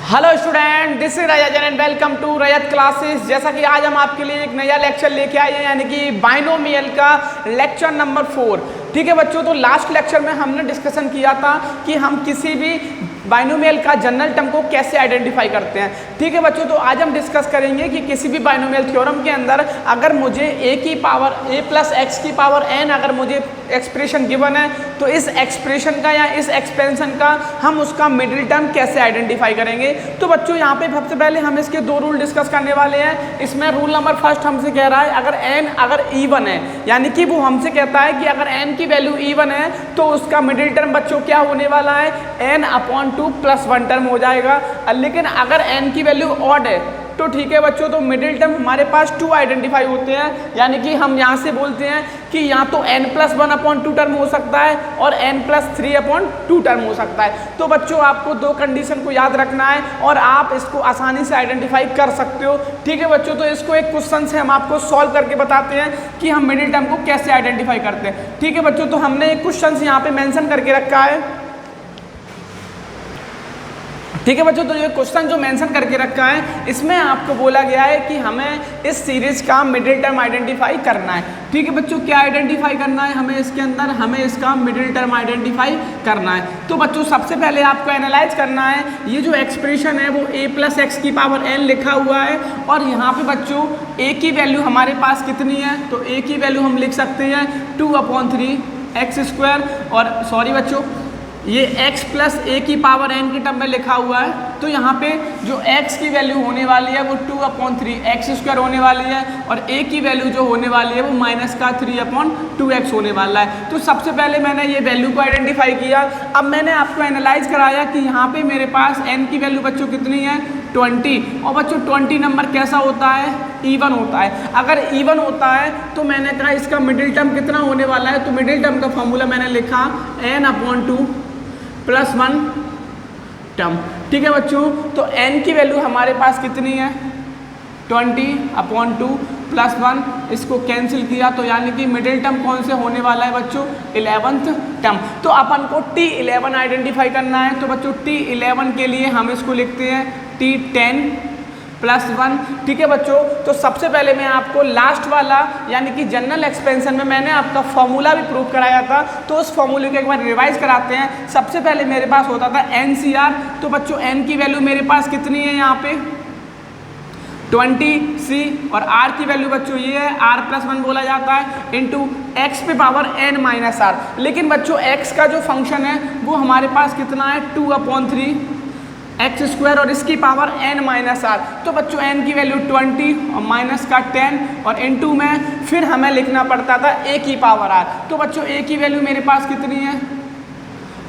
Hello student, this is Rajat and welcome to Rajat classes. जैसा कि आज हम आपके लिए एक नया लेक्चर लेके आए हैं, यानी कि बाइनोमियल का लेक्चर नंबर 4। ठीक है बच्चों, तो लास्ट लेक्चर में हमने डिस्कशन किया था कि हम किसी भी बाइनोमियल का जनरल टर्म को कैसे आइडेंटिफाई करते हैं। ठीक है बच्चों, तो आज हम डिस्कस करेंगे कि किसी भी बाइनोमियल थ्योरम के अंदर अगर मुझे a की पावर a प्लस एक्स की पावर n अगर मुझे एक्सप्रेशन गिवन है, तो इस एक्सप्रेशन का या इस एक्सपेंशन का हम उसका मिडिल टर्म कैसे आइडेंटिफाई करेंगे। तो बच्चों यहाँ पे सबसे पहले हम इसके दो रूल डिस्कस करने वाले हैं। इसमें रूल नंबर फर्स्ट हमसे कह रहा है अगर n अगर इवन है, यानी कि वो हमसे कहता है कि अगर n की वैल्यू इवन है तो उसका मिडिल टर्म बच्चों क्या होने वाला है, n/2 प्लस 1 टर्म हो जाएगा। लेकिन अगर n की वैल्यू ऑड है तो ठीक है बच्चों, तो मिडिल टर्म हमारे पास 2 आइडेंटिफाई होते हैं, यानी कि हम यहाँ से बोलते हैं कि यहाँ तो n+1/2 टर्म हो सकता है और n+3/2 टर्म हो सकता है। तो बच्चों आपको दो कंडीशन को याद रखना है और आप इसको आसानी से आइडेंटिफाई कर सकते हो। ठीक है बच्चों, तो इसको एक क्वेश्चन से हम आपको सॉल्व करके बताते हैं कि हम मिडिल टर्म को कैसे आइडेंटिफाई करते हैं। ठीक है बच्चों, तो हमने एक क्वेश्चन यहाँ पे मेंशन करके रखा है। ठीक है बच्चों, तो ये क्वेश्चन जो मेंशन करके रखा है इसमें आपको बोला गया है कि हमें इस सीरीज का मिडिल टर्म आइडेंटिफाई करना है। ठीक है बच्चों, क्या आइडेंटिफाई करना है हमें इसके अंदर, हमें इसका मिडिल टर्म आइडेंटिफाई करना है। तो बच्चों सबसे पहले आपको एनालाइज करना है, ये जो एक्सप्रेशन है वो a प्लस एक्स की पावर n लिखा हुआ है और यहाँ पे बच्चों a की वैल्यू हमारे पास कितनी है, तो a की वैल्यू हम लिख सकते हैं 2/3 और सॉरी बच्चों ये x प्लस a की पावर n के टर्म में लिखा हुआ है। तो यहाँ पे जो x की वैल्यू होने वाली है वो 2/3 होने वाली है और a की वैल्यू जो होने वाली है वो -3/2x होने वाला है। तो सबसे पहले मैंने ये वैल्यू को आइडेंटिफाई किया। अब मैंने आपको एनालाइज कराया कि यहाँ पे मेरे पास n की वैल्यू बच्चों कितनी है 20, और बच्चों 20 नंबर कैसा होता है, इवन होता है। अगर इवन होता है तो मैंने कहा इसका मिडिल टर्म कितना होने वाला है, तो मिडिल टर्म का फॉर्मूला मैंने लिखा n/2 प्लस 1 टर्म। ठीक है बच्चों, तो n की वैल्यू हमारे पास कितनी है 20/2 प्लस 1, इसको कैंसिल किया तो यानी कि मिडिल टर्म कौन से होने वाला है बच्चों 11th टर्म। तो अपन को T11 आइडेंटिफाई करना है। तो बच्चों T11 के लिए हम इसको लिखते हैं T10 प्लस 1। ठीक है बच्चों, तो सबसे पहले मैं आपको लास्ट वाला यानी कि जनरल एक्सपेंशन में मैंने आपका फॉर्मूला भी प्रूव कराया था, तो उस फॉर्मूले को एक बार रिवाइज कराते हैं। सबसे पहले मेरे पास होता था NCR, तो बच्चों n की वैल्यू मेरे पास कितनी है यहाँ पे 20C और r की वैल्यू बच्चों ये है r+1 बोला जाता है इंटू x पे पावर n-r। लेकिन बच्चों x का जो फंक्शन है वो हमारे पास कितना है 2/3x² और इसकी पावर n-r। तो बच्चों n की वैल्यू 20 और माइनस का 10 और इनटू में फिर हमें लिखना पड़ता था a की पावर r। तो बच्चों a की वैल्यू मेरे पास कितनी है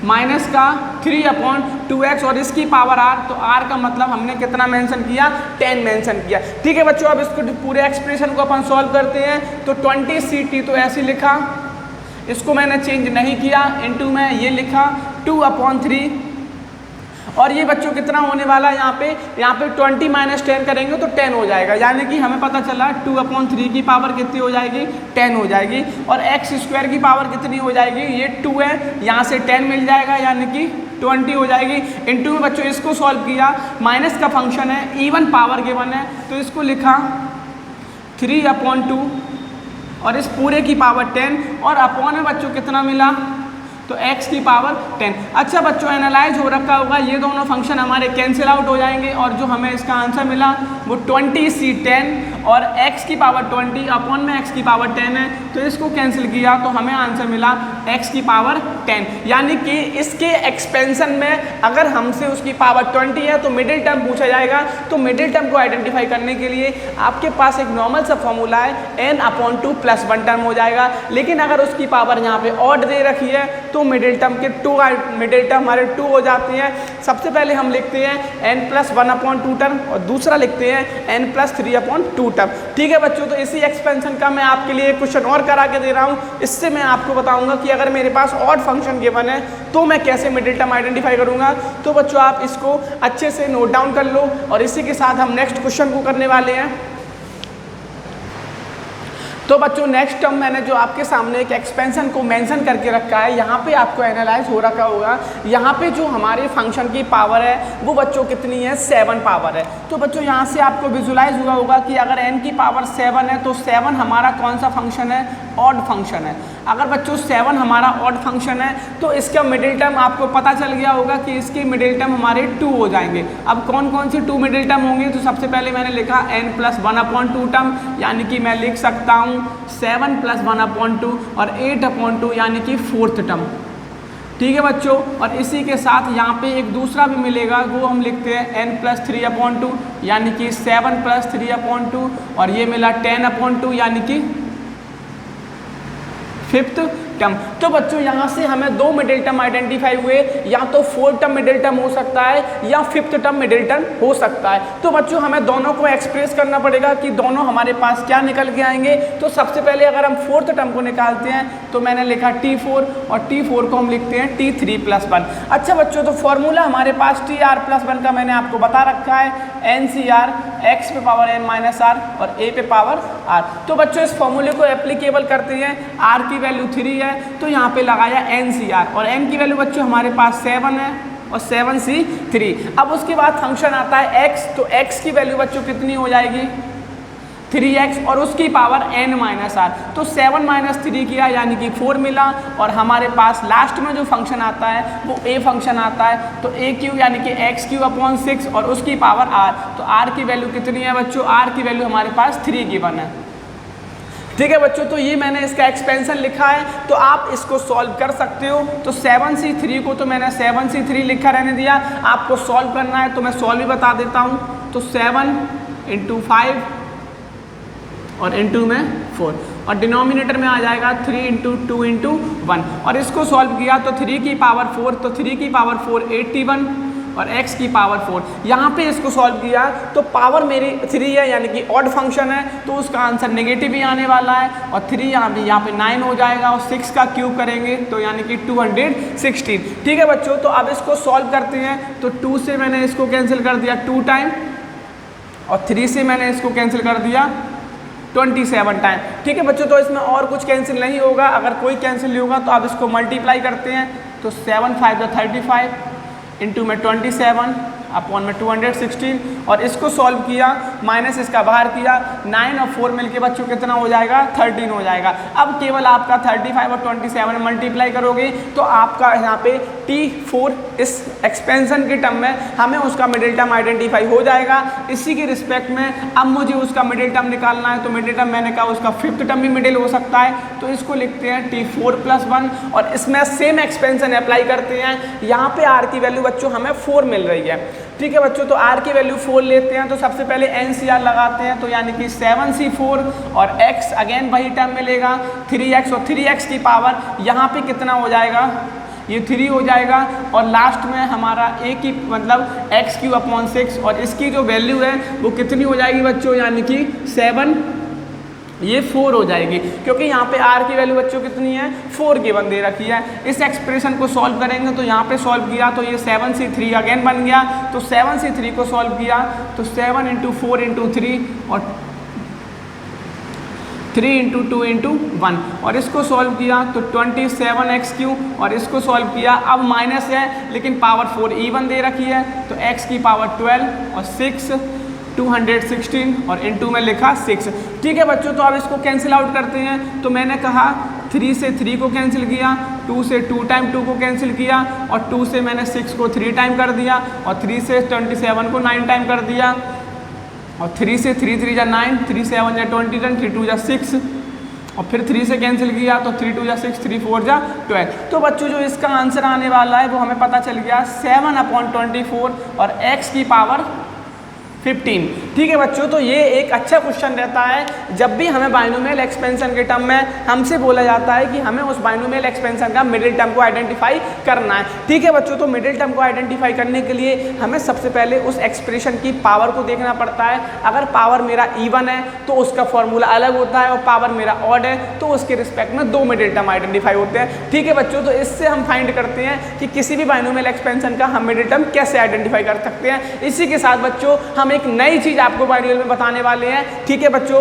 माइनस का 3/2x और इसकी पावर r। तो r का मतलब हमने कितना मेंशन किया 10 मेंशन किया। ठीक है बच्चों, अब इसको पूरे एक्सप्रेशन को अपन सॉल्व करते हैं। तो 20CT तो ऐसे लिखा, इसको मैंने चेंज नहीं किया, इनटू में ये लिखा 2/3 और ये बच्चों कितना होने वाला है यहाँ पे 20 माइनस 10 करेंगे तो 10 हो जाएगा, यानी कि हमें पता चला 2/3 की पावर कितनी हो जाएगी 10 हो जाएगी और x² की पावर कितनी हो जाएगी, ये 2 है, यहाँ से 10 मिल जाएगा यानी कि 20 हो जाएगी। इनटू में बच्चों इसको सॉल्व किया, माइनस का फंक्शन है, इवन पावर गिवन है तो इसको लिखा 3/2 और इस पूरे की पावर 10 और अपॉन में बच्चों कितना मिला तो x की पावर 10। अच्छा बच्चों, एनालाइज हो रखा होगा, ये दोनों फंक्शन हमारे कैंसिल आउट हो जाएंगे और जो हमें इसका आंसर मिला वो 20C10 और x की पावर 20 अपॉन में x की पावर 10 है, तो इसको कैंसिल किया तो हमें आंसर मिला x की पावर 10। यानी कि इसके एक्सपेंशन में अगर हमसे उसकी पावर 20 है तो मिडिल टर्म पूछा जाएगा। तो मिडिल टर्म को आइडेंटिफाई करने के लिए आपके पास एक नॉर्मल सा फॉर्मूला है n/2 प्लस 1 टर्म हो जाएगा। लेकिन अगर उसकी पावर यहाँ पे ऑड दे रखी है तो मिडिल टर्म हमारे 2 हो जाते हैं। सबसे पहले हम लिखते हैं n+1/2 टर्म और दूसरा लिखते हैं n+3/2 टर्म। ठीक है बच्चों, तो इसी एक्सपेंशन का मैं आपके लिए क्वेश्चन और करा के दे रहा हूँ। इससे मैं आपको बताऊंगा कि अगर मेरे पास ऑड फंक्शन गिवन है तो मैं कैसे मिडिल टर्म आइडेंटिफाई करूंगा। तो बच्चों आप इसको अच्छे से नोट डाउन कर लो और इसी के साथ हम नेक्स्ट क्वेश्चन को करने वाले हैं। तो बच्चों नेक्स्ट टर्म मैंने जो आपके सामने एक एक्सपेंशन को मेंशन करके रखा है, यहाँ पे आपको एनालाइज हो रखा होगा। यहाँ पे जो हमारे फंक्शन की पावर है वो बच्चों कितनी है, 7 पावर है। तो बच्चों यहाँ से आपको विजुलाइज हुआ होगा कि अगर n की पावर 7 है तो 7 हमारा कौन सा फंक्शन है, ऑड फंक्शन है। अगर बच्चों 7 हमारा ऑड फंक्शन है तो इसका मिडिल टर्म आपको पता चल गया होगा कि इसके मिडिल टर्म हमारे 2 हो जाएंगे। अब कौन कौन से 2 मिडिल टर्म होंगे, तो सबसे पहले मैंने लिखा n+1/2 टर्म, यानी कि मैं लिख सकता हूँ 7 + 1/2 और 8/2 यानी कि 4th टर्म। ठीक है बच्चों, और इसी के साथ यहाँ पे एक दूसरा भी मिलेगा, वो हम लिखते हैं n+3/2 यानी कि 7 + 3/2 और ये मिला 10/2 यानी कि 5th टर्म। तो बच्चों यहाँ से हमें 2 मिडिल टर्म आइडेंटिफाई हुए, या तो 4th टर्म मिडिल टर्म हो सकता है या 5th टर्म मिडिल टर्म हो सकता है। तो बच्चों हमें दोनों को एक्सप्रेस करना पड़ेगा कि दोनों हमारे पास क्या निकल के आएंगे। तो सबसे पहले अगर हम 4th टर्म को निकालते हैं तो मैंने लिखा T4 और T4 को हम लिखते हैं T3+1। अच्छा बच्चों, तो फॉर्मूला हमारे पास TR+1 का मैंने आपको बता रखा है, NCR x⁻n−r और a⁻r। तो बच्चों इस फॉर्मूले को एप्लीकेबल करते हैं, r की वैल्यू 3 है तो यहाँ पे लगाया NCR और n की वैल्यू बच्चों हमारे पास 7 है और 7c 3। अब उसके बाद फंक्शन आता है x, तो x की वैल्यू बच्चों कितनी हो जाएगी, 3x और उसकी पावर n-r। तो 7 - 3 किया यानी कि 4 मिला, और हमारे पास लास्ट में जो फंक्शन आता है वो a फंक्शन आता है, तो a³ यानी कि x³/6 और उसकी पावर r। तो r की वैल्यू कितनी है बच्चों, r की वैल्यू हमारे पास 3 गिवन है। ठीक है बच्चों, तो ये मैंने इसका एक्सपेंशन लिखा है, तो आप इसको सॉल्व कर सकते हो। तो 7c3 को तो मैंने 7c3 लिखा रहने दिया, आपको सॉल्व करना है तो मैं सॉल्व भी बता देता हूँ। तो 7 × 5 और इंटू में 4 और डिनोमिनेटर में आ जाएगा 3 × 2 × 1 और इसको सॉल्व किया तो 3 की पावर 4, तो 3 की पावर 4 81 और x की पावर 4। यहाँ पे इसको सॉल्व किया तो पावर मेरी 3 है यानी कि ऑड फंक्शन है, तो उसका आंसर नेगेटिव ही आने वाला है और 3 यहाँ पे 9 हो जाएगा और 6 का क्यूब करेंगे तो यानी कि 216। ठीक है बच्चों, तो अब इसको सॉल्व करते हैं। तो 2 से मैंने इसको कैंसिल कर दिया 2 टाइम और 3 से मैंने इसको कैंसिल कर दिया 27 टाइम। ठीक है बच्चों, तो इसमें और कुछ कैंसिल नहीं होगा, अगर कोई कैंसिल नहीं होगा तो आप इसको मल्टीप्लाई करते हैं। तो 7 × 5 = 35 इंटू में 27 अपॉन में 216 और इसको सॉल्व किया, माइनस इसका बाहर किया, 9 और 4 मिलके बच्चों कितना हो जाएगा, 13 हो जाएगा। अब केवल आपका 35 और 27 मल्टीप्लाई करोगे तो आपका यहाँ पे T4 इस एक्सपेंशन के टर्म में हमें उसका मिडिल टर्म आइडेंटिफाई हो जाएगा। इसी के रिस्पेक्ट में अब मुझे उसका मिडिल टर्म निकालना है, तो मिडिल टर्म मैंने कहा उसका 5th टर्म भी मिडिल हो सकता है, तो इसको लिखते हैं T4+1 और इसमें सेम एक्सपेंशन अप्लाई करते हैं। यहाँ पे r की वैल्यू बच्चों हमें 4 मिल रही है। ठीक है बच्चों, तो r की वैल्यू 4 लेते हैं, तो सबसे पहले NCR लगाते हैं, तो यानी कि 7c4 और x अगेन वही टर्म मिलेगा 3x और 3x की पावर यहाँ पे कितना हो जाएगा, ये 3 हो जाएगा और लास्ट में हमारा a की मतलब x³/6 और इसकी जो वैल्यू है वो कितनी हो जाएगी बच्चों, यानी कि 7, ये 4 हो जाएगी क्योंकि यहाँ पे r की वैल्यू बच्चों कितनी है, 4 गिवन दे रखी है। इस एक्सप्रेशन को सॉल्व करेंगे तो यहाँ पे सॉल्व किया तो ये 7c3 अगेन बन गया, तो 7c3 को सॉल्व किया तो 7 × 4 × 3 और 3 × 2 × 1 और इसको सॉल्व किया तो 27x³ और इसको सॉल्व किया, अब माइनस है लेकिन पावर 4 इवन दे रखी है, तो x की पावर 12 और 6 216 और इंटू में लिखा 6। ठीक है बच्चों, तो अब इसको कैंसिल आउट करते हैं। तो मैंने कहा 3 से 3 को कैंसिल किया, 2 से 2 टाइम 2 को कैंसिल किया और 2 से मैंने 6 को 3 टाइम कर दिया और 3 से 27 को 9 टाइम कर दिया और 3 से 3 3 × 9, 3 7 × 20, 3 2 × 6 और फिर 3 से कैंसिल किया तो 3 2 × 6, 3 4 × 12। तो बच्चों जो इसका आंसर आने वाला है वो हमें पता चल गया 7/24 और x की पावर 15। ठीक है बच्चों, तो ये एक अच्छा क्वेश्चन रहता है जब भी हमें बाइनोमियल एक्सपेंशन के टर्म में हमसे बोला जाता है कि हमें उस बाइनोमियल एक्सपेंशन का मिडिल टर्म को आइडेंटिफाई करना है। ठीक है बच्चों, तो मिडिल टर्म को आइडेंटिफाई करने के लिए हमें सबसे पहले उस एक्सप्रेशन की पावर को देखना पड़ता है। अगर पावर मेरा इवन है तो उसका फॉर्मूला अलग होता है और पावर मेरा ऑड है तो उसके रिस्पेक्ट में 2 मिडिल टर्म आइडेंटिफाई होते हैं। ठीक है बच्चों, तो इससे हम फाइंड करते हैं कि किसी भी बाइनोमियल एक्सपेंशन का हम मिडिल टर्म कैसे आइडेंटिफाई कर सकते हैं। इसी के साथ बच्चों हम एक नई चीज आपको बाइनोमियल में बताने वाले हैं। ठीक है बच्चों,